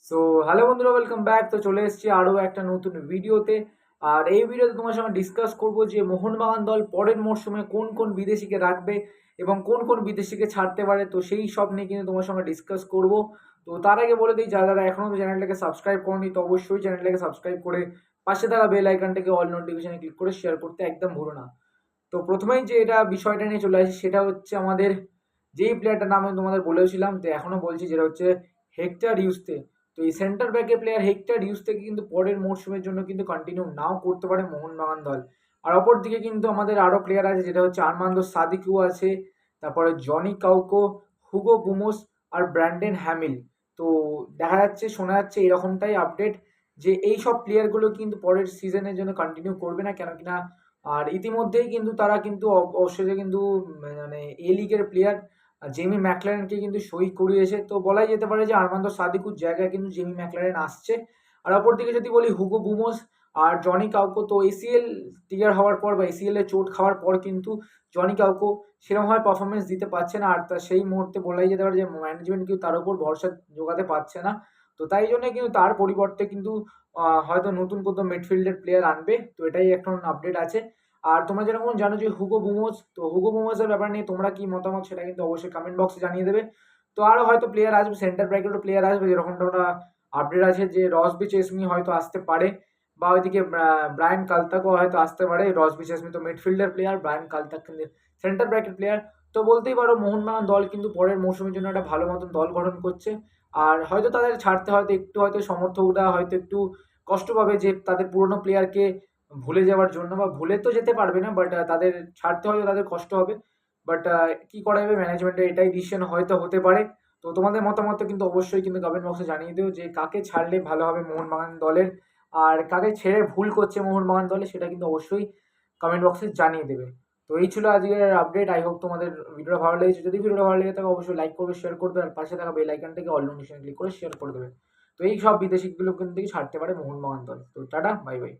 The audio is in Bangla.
সো হ্যালো বন্ধুরা, ওয়েলকাম ব্যাক। তো চলে এসেছি আরও একটা নতুন ভিডিওতে। আর এই ভিডিওতে তোমার সঙ্গে ডিসকাস করব যে মোহনবাগান দল পরের মরশুমে কোন কোন বিদেশিকে রাখবে এবং কোন কোন বিদেশিকে ছাড়তে পারে। তো সেই সব নিয়ে কিন্তু তোমার সঙ্গে ডিসকাস করব। তো তার আগে বলে দিই, যারা যারা এখনও চ্যানেলটাকে সাবস্ক্রাইব করনি তো অবশ্যই চ্যানেলটাকে সাবস্ক্রাইব করে পাশে থাকা বেল আইকনটাকে অল নোটিফিকেশনে ক্লিক করে শেয়ার করতে একদম ভুলো না। তো প্রথমেই যে এটা বিষয়টা নিয়ে চলে আসি সেটা হচ্ছে আমাদের যেই প্লেয়ারটার নাম আমি তোমাদের বলেছিলাম, তো এখনও বলছি, যেটা হচ্ছে হেক্টর ইউস্তে। তো এই সেন্টার ব্যাকে প্লেয়ার হেক্টর ইউস্তেকে কিন্তু পরের মরশুমের জন্য কিন্তু কন্টিনিউ নাও করতে পারে মোহনবাগান দল। আর অপর দিকে কিন্তু আমাদের আরও প্লেয়ার আছে, যেটা হচ্ছে আর্মান্দো সাদিকু আছে, তারপরে জনি কাউকো, হুগো বুমোস আর ব্র্যান্ডেন হ্যামিল। তো দেখা যাচ্ছে, শোনা যাচ্ছে এরকমটাই আপডেট যে এই সব প্লেয়ারগুলো কিন্তু পরের সিজনের জন্য কন্টিনিউ করবে না, কেন কিনা আর ইতিমধ্যেই কিন্তু তারা কিন্তু অবশ্যই কিন্তু মানে এ লিগের প্লেয়ার জেমি ম্যাকলারেনকে কিন্তু সই করিয়েছে। তো বলাই যেতে পারে যে আর্মান্দো সাদিকুর জায়গায় কিন্তু জেমি ম্যাকলারেন আসছে। আর অপরদিকে যদি বলি হুগো বুমোস আর জনি কাউকো, তো এসিএল ক্লিয়ার হওয়ার পর বা এসিএল এ চোট খাওয়ার পর কিন্তু জনি কাউকো সেরকমভাবে পারফরমেন্স দিতে পারছে না। আর তা সেই মুহূর্তে বলাই যেতে পারে যে ম্যানেজমেন্ট কিন্তু তার উপর ভরসা জোগাতে পারছে না। তো তাই জন্য কিন্তু তার পরিবর্তে কিন্তু হয়তো নতুন কোনো মিডফিল্ডের প্লেয়ার আনবে। তো এটাই এখন আপডেট আছে। আর তোমরা যেরকম জানো যে হুগো বুমোস, তো হুগো বুমোসের ব্যাপার নিয়ে তোমরা কি মতামত সেটা কিন্তু অবশ্যই কমেন্ট বক্সে জানিয়ে দেবে। তো আরও হয়তো প্লেয়ার আসবে, সেন্টার ব্র্যাকেটও প্লেয়ার আসবে, যেরকমটা ওটা আপডেট আছে যে রসবি চেসমি হয়তো আসতে পারে, বা ওইদিকে ব্রায়ান কালতাকও হয়তো আসতে পারে। রসবি চেসমি তো মিডফিল্ডার প্লেয়ার, ব্রায়ান কালতাক কিন্তু সেন্টার ব্র্যাকেট প্লেয়ার। তো বলতেই পারো মোহনবাগান দল কিন্তু পরের মৌসুমের জন্য একটা ভালো মতন দল গঠন করছে। আর হয়তো তাদের ছাড়তে হয়তো একটু, হয়তো সমর্থকরা হয়তো একটু কষ্ট পাবে যে তাদের পুরনো প্লেয়ারকে ভুলে যাওয়ার জন্য, বা ভুলে তো যেতে পারবে না, বাট তাদের ছাড়তে হয়তো তাদের কষ্ট হবে। বাট কি করা যাবে, ম্যানেজমেন্টের এটাই ডিসিশন হয়তো হতে পারে। তো তোমাদের মতামত কিন্তু অবশ্যই কিন্তু কমেন্ট বক্সে জানিয়ে দিও যে কাকে ছাড়লে ভালো হবে মোহনবাগান দলের, আর কাকে ছেড়ে ভুল করছে মোহনবাগান দলে, সেটা কিন্তু অবশ্যই কমেন্ট বক্সে জানিয়ে দেবে। তো এই ছিল আজকের আপডেট। আই হোপ তোমাদের ভিডিওটা ভালো লেগেছে। যদি ভিডিওটা ভালো লেগে থাকে অবশ্যই লাইক করবে, শেয়ার করবে, আর পাশে থাকা বেল আইকনটাকে অল নোটিফিকেশন ক্লিক করে শেয়ার করে দেবে। তো এই সব বিদেশিগুলো কিন্তু ছাড়তে পারে মোহনবাগান দল। তো টাটা, বাই বাই।